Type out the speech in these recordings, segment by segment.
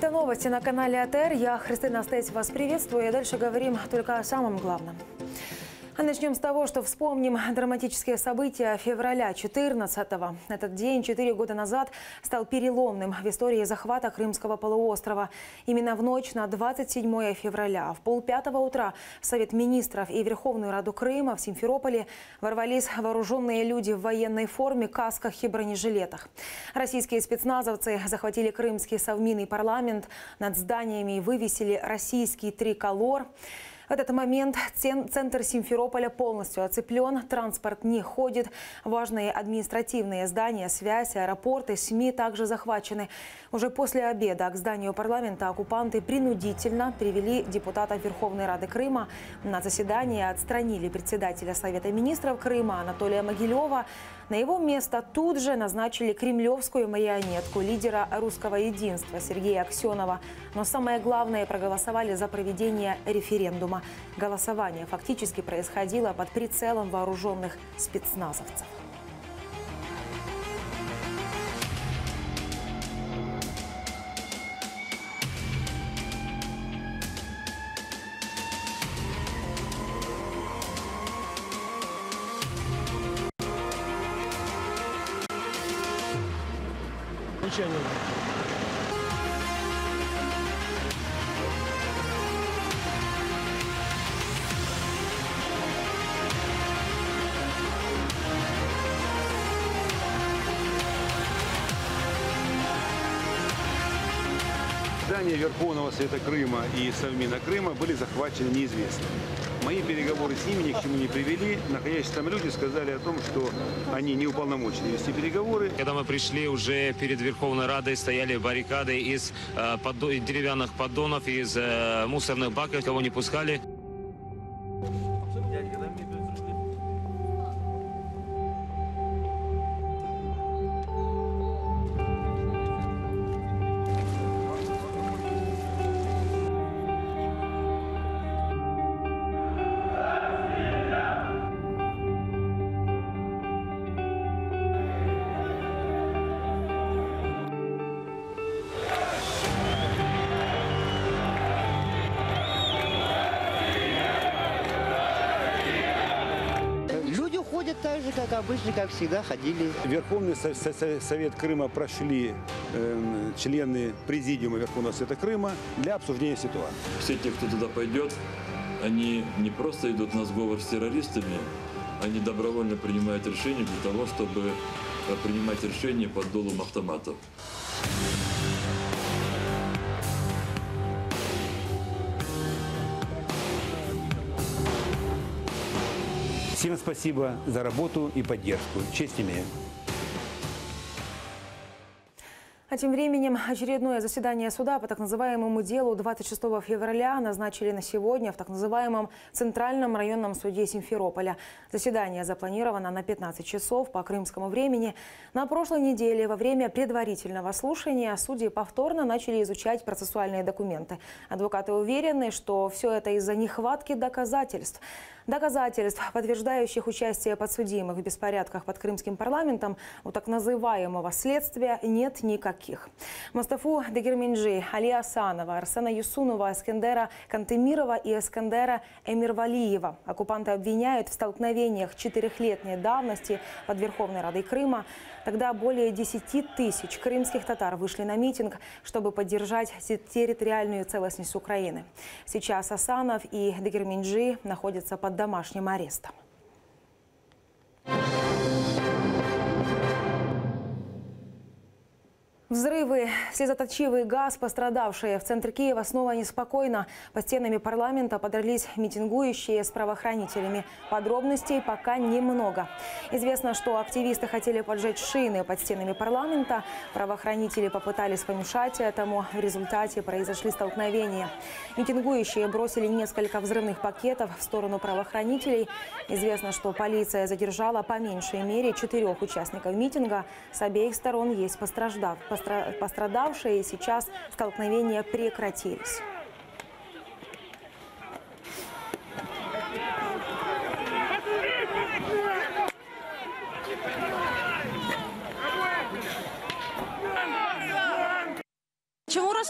Это новости на канале АТР. Я, Христина Стейс, вас приветствую. И дальше говорим только о самом главном. А начнем с того, что вспомним драматические события февраля 14-го. Этот день 4 года назад стал переломным в истории захвата Крымского полуострова. Именно в ночь на 27 февраля в 4:30 утра в Совет министров и Верховную Раду Крыма в Симферополе ворвались вооруженные люди в военной форме, касках и бронежилетах. Российские спецназовцы захватили крымский совминный парламент. Над зданиями вывесили российский триколор. В этот момент центр Симферополя полностью оцеплен, транспорт не ходит. Важные административные здания, связь, аэропорты, СМИ также захвачены. Уже после обеда к зданию парламента оккупанты принудительно привели депутатов Верховной Рады Крыма. На заседании отстранили председателя Совета министров Крыма Анатолия Могилева. На его место тут же назначили кремлевскую марионетку, лидера русского единства Сергея Аксенова. Но самое главное, проголосовали за проведение референдума. Голосование фактически происходило под прицелом вооруженных спецназовцев. Здания Верховного Совета Крыма и Совмина Крыма были захвачены неизвестно. Мои переговоры с ними ни к чему не привели. Находящиеся там люди сказали о том, что они не уполномочены вести переговоры. Когда мы пришли, уже перед Верховной Радой стояли баррикады из деревянных поддонов, из мусорных баков, кого не пускали. Ходят так же, как обычно, как всегда ходили. Верховный Совет Крыма прошли члены Президиума Верховного Совета Крыма для обсуждения ситуации. Все те, кто туда пойдет, они не просто идут на сговор с террористами, они добровольно принимают решения для того, чтобы принимать решения под дулом автоматов. Всем спасибо за работу и поддержку. Честь имею. А тем временем очередное заседание суда по так называемому делу 26 февраля назначили на сегодня в так называемом Центральном районном суде Симферополя. Заседание запланировано на 15 часов по крымскому времени. На прошлой неделе во время предварительного слушания судьи повторно начали изучать процессуальные документы. Адвокаты уверены, что все это из-за нехватки доказательств. Доказательств, подтверждающих участие подсудимых в беспорядках под крымским парламентом, у так называемого следствия нет никаких. Мустафу Дегерменджи, Али Асанова, Арсена Юсунова, Эскендера Кантемирова и Эскендера Эмирвалиева оккупанты обвиняют в столкновениях 4-летней давности под Верховной Радой Крыма. Тогда более 10 тысяч крымских татар вышли на митинг, чтобы поддержать территориальную целостность Украины. Сейчас Асанов и Дегерменджи находятся под домашним арестом. Взрывы, слезоточивый газ, пострадавшие. В центре Киева снова неспокойно. Под стенами парламента подрались митингующие с правоохранителями. Подробностей пока немного. Известно, что активисты хотели поджечь шины под стенами парламента. Правоохранители попытались помешать этому. В результате произошли столкновения. Митингующие бросили несколько взрывных пакетов в сторону правоохранителей. Известно, что полиция задержала по меньшей мере 4 участников митинга. С обеих сторон есть пострадавшие, и сейчас столкновения прекратились.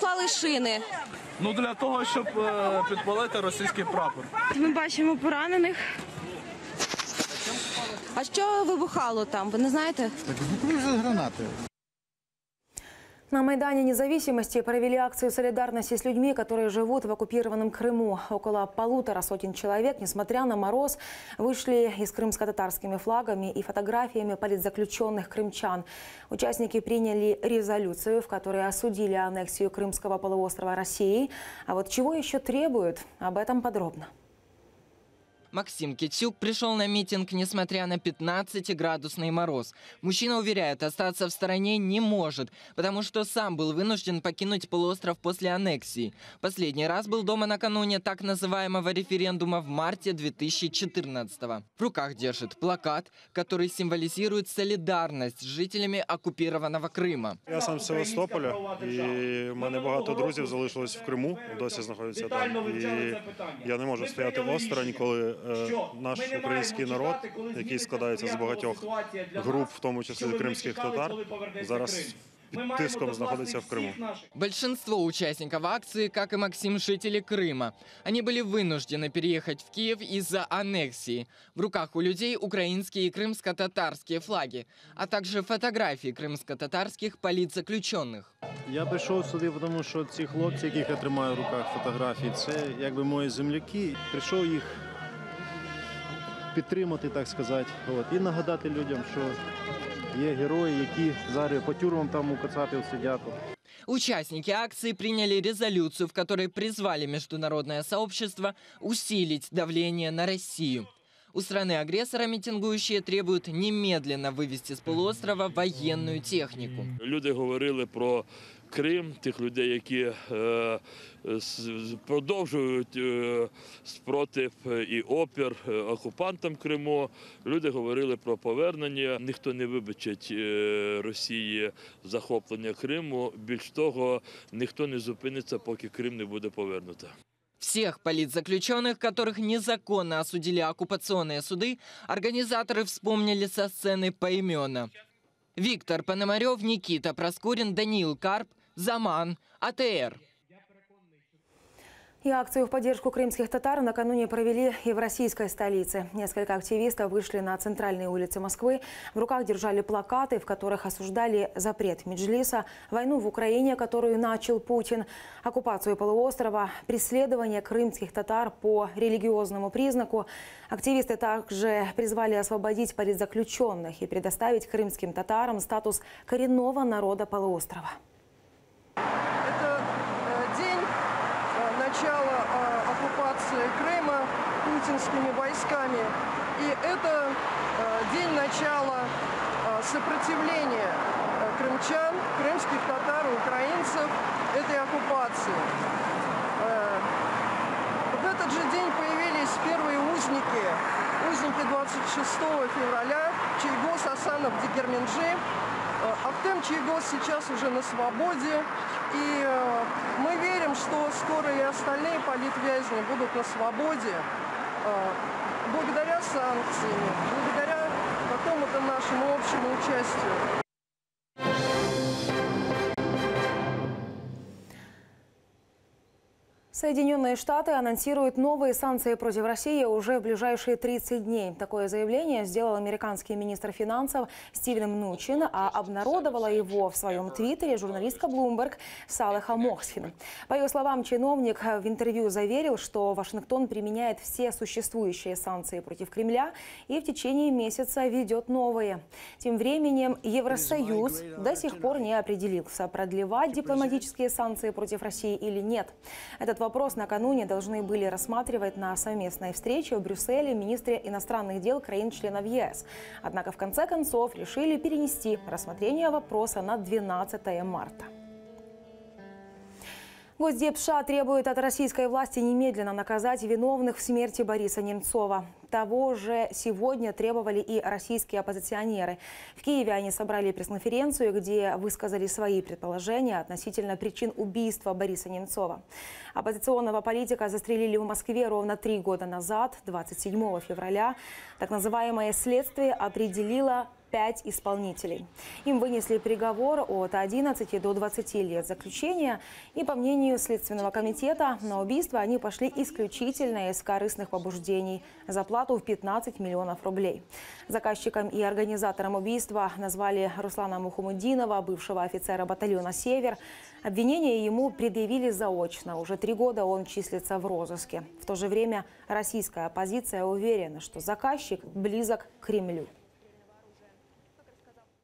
склали шини? Ну, для того, щоб підпалити російський прапор. Ми бачимо поранених. А що вибухало там, ви не знаєте? Гранаты. На Майдане Независимости провели акцию солидарности с людьми, которые живут в оккупированном Крыму. Около 150 человек, несмотря на мороз, вышли и с крымско-татарскими флагами и фотографиями политзаключенных крымчан. Участники приняли резолюцию, в которой осудили аннексию Крымского полуострова Россией. А вот чего еще требуют, об этом подробно. Максим Китюк пришел на митинг, несмотря на 15-градусный мороз. Мужчина уверяет, остаться в стороне не может, потому что сам был вынужден покинуть полуостров после аннексии. Последний раз был дома накануне так называемого референдума в марте 2014-го. В руках держит плакат, который символизирует солидарность с жителями оккупированного Крыма. Я сам з Севастополя, і в мене багато друзів залишилось в Криму, досі знаходяться там. І я не можу стояти осторонь, коли наш український народ, який складається з багатьох груп, в тому числі кримських татар, зараз під тиском знаходиться в Криму. Большинство участников акции, как и Максим, жители Крыма. Они были вынуждены переехать в Киев из-за аннексии. В руках у людей украинские и крымско-татарские флаги, а также фотографии крымско-татарских политзаключенных. Я прийшов сюди, тому що ці хлопці, яких я тримаю в руках фотографії, це якби мої земляки. Прийшов їх підтримати, так сказати, і нагадати людям, що є герої, які зараз по тюрмам там у кацапів сидять. Участники акции приняли резолюцию, в которой призвали международное сообщество усилить давление на Россию. У страны-агрессора митингующие требуют немедленно вывести с полуострова военную технику. Люди говорили про Крим, тих людей, які продовжують спротив і опір окупантам Криму. Люди говорили про повернення. Ніхто не вибачить Росії захоплення Криму. Більш того, ніхто не зупиниться, поки Крим не буде повернуто. Всех политзаключенных, которых незаконно осудили оккупационные суды, организаторы вспомнили со сцены поименно. Виктор Пономарев, Никита Проскурин, Даниил Карп, Заман, АТР. И акцию в поддержку крымских татар накануне провели и в российской столице. Несколько активистов вышли на центральные улицы Москвы. В руках держали плакаты, в которых осуждали запрет Меджлиса, войну в Украине, которую начал Путин, оккупацию полуострова, преследование крымских татар по религиозному признаку. Активисты также призвали освободить политзаключенных и предоставить крымским татарам статус коренного народа полуострова. Начало оккупации Крыма путинскими войсками. И это день начала сопротивления крымчан, крымских татар, украинцев этой оккупации. В этот же день появились первые узники 26 февраля, Чийгоз, Асанов, Дегерменджи. Ахтем Чийгоз сейчас уже на свободе, и мы верим, что скоро и остальные политвязни будут на свободе благодаря санкциям, благодаря какому-то нашему общему участию. Соединенные Штаты анонсируют новые санкции против России уже в ближайшие 30 дней. Такое заявление сделал американский министр финансов Стивен Мнучин, а обнародовала его в своем твиттере журналистка Bloomberg Салеха Мохсин. По ее словам, чиновник в интервью заверил, что Вашингтон применяет все существующие санкции против Кремля и в течение месяца ведет новые. Тем временем Евросоюз до сих пор не определился, продлевать дипломатические санкции против России или нет. Этот вопрос накануне должны были рассматривать на совместной встрече в Брюсселе министры иностранных дел краин-членов ЕС. Однако в конце концов решили перенести рассмотрение вопроса на 12 марта. Госдеп США требует от российской власти немедленно наказать виновных в смерти Бориса Немцова. Того же сегодня требовали и российские оппозиционеры. В Киеве они собрали пресс-конференцию, где высказали свои предположения относительно причин убийства Бориса Немцова. Оппозиционного политика застрелили в Москве ровно 3 года назад, 27 февраля. Так называемое следствие определило 5 исполнителей. Им вынесли приговор от 11 до 20 лет заключения. И, по мнению Следственного комитета, на убийство они пошли исключительно из корыстных побуждений за плату в 15 миллионов рублей. Заказчиком и организатором убийства назвали Руслана Мухамуддинова, бывшего офицера батальона «Север». Обвинение ему предъявили заочно. Уже 3 года он числится в розыске. В то же время российская оппозиция уверена, что заказчик близок к Кремлю.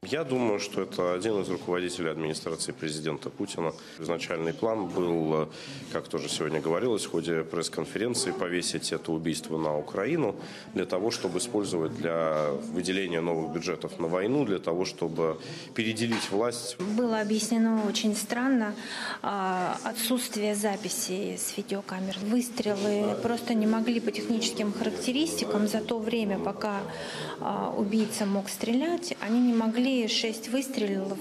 Я думаю, что это один из руководителей администрации президента Путина. Изначальный план был, как тоже сегодня говорилось, в ходе пресс-конференции повесить это убийство на Украину для того, чтобы использовать для выделения новых бюджетов на войну, для того, чтобы переделить власть. Было объяснено очень странно отсутствие записи с видеокамер. Выстрелы просто не могли по техническим характеристикам за то время, пока убийца мог стрелять, они не могли 6 выстрелов,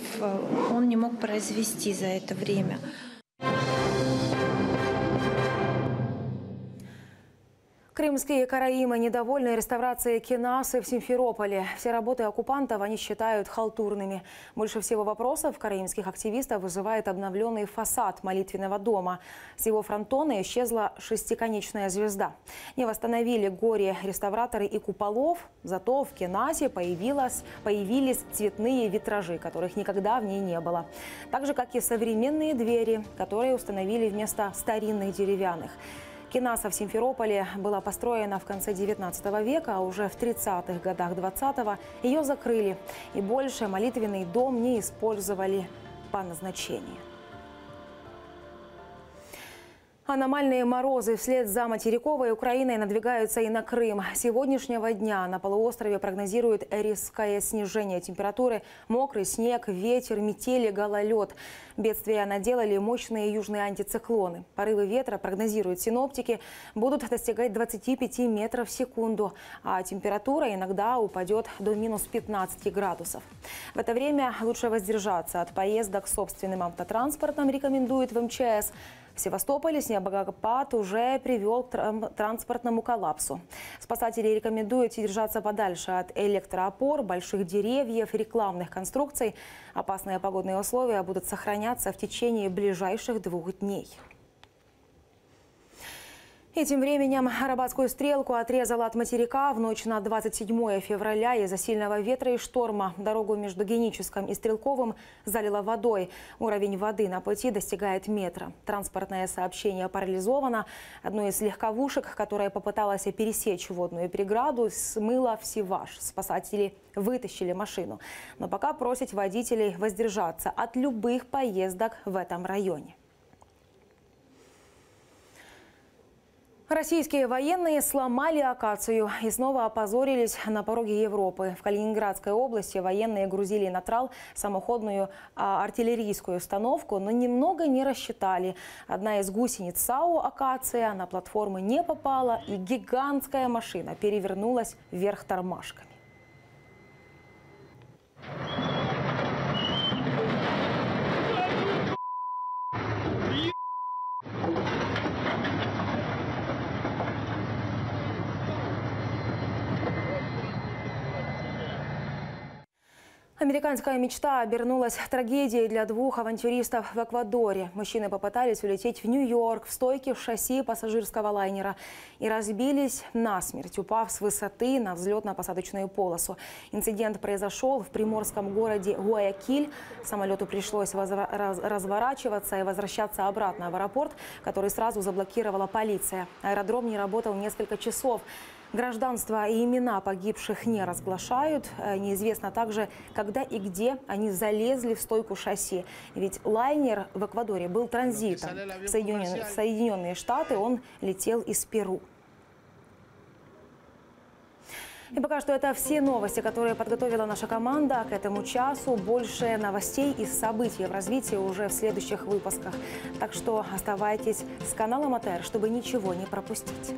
он не мог произвести за это время. Крымские караимы недовольны реставрацией Кенасы в Симферополе. Все работы оккупантов они считают халтурными. Больше всего вопросов караимских активистов вызывает обновленный фасад молитвенного дома. С его фронтона исчезла 6-конечная звезда. Не восстановили горе-реставраторы и куполов, зато в Кенасе появились цветные витражи, которых никогда в ней не было. Так же, как и современные двери, которые установили вместо старинных деревянных. Кенаса в Симферополе была построена в конце 19 века, а уже в 30-х годах 20-го ее закрыли. И больше молитвенный дом не использовали по назначению. Аномальные морозы вслед за материковой Украиной надвигаются и на Крым. С сегодняшнего дня на полуострове прогнозируют резкое снижение температуры, мокрый снег, ветер, метели, гололед. Бедствия наделали мощные южные антициклоны. Порывы ветра, прогнозируют синоптики, будут достигать 25 метров в секунду, а температура иногда упадет до минус 15 градусов. В это время лучше воздержаться от поездок собственным автотранспортом, рекомендует в МЧС. В Севастополе снегопад уже привел к транспортному коллапсу. Спасатели рекомендуют держаться подальше от электроопор, больших деревьев, рекламных конструкций. Опасные погодные условия будут сохраняться в течение ближайших 2 дней. И тем временем Арабатскую стрелку отрезала от материка в ночь на 27 февраля из-за сильного ветра и шторма. Дорогу между Геническом и Стрелковым залило водой. Уровень воды на пути достигает метра. Транспортное сообщение парализовано. Одну из легковушек, которая попыталась пересечь водную преграду, смыло в Сиваш. Спасатели вытащили машину. Но пока просят водителей воздержаться от любых поездок в этом районе. Российские военные сломали акацию и снова опозорились на пороге Европы. В Калининградской области военные грузили на трал самоходную артиллерийскую установку, но немного не рассчитали. Одна из гусениц САУ «Акация» на платформы не попала, и гигантская машина перевернулась вверх тормашками. Американская мечта обернулась трагедией для 2 авантюристов в Эквадоре. Мужчины попытались улететь в Нью-Йорк в стойке шасси пассажирского лайнера и разбились насмерть, упав с высоты на взлетно-посадочную полосу. Инцидент произошел в приморском городе Гуаякиль. Самолету пришлось разворачиваться и возвращаться обратно в аэропорт, который сразу заблокировала полиция. Аэродром не работал несколько часов. Гражданство и имена погибших не разглашают. Неизвестно также, когда и где они залезли в стойку шасси. Ведь лайнер в Эквадоре был транзитом. В Соединенные Штаты он летел из Перу. И пока что это все новости, которые подготовила наша команда к этому часу. Больше новостей и событий в развитии уже в следующих выпусках. Так что оставайтесь с каналом АТР, чтобы ничего не пропустить.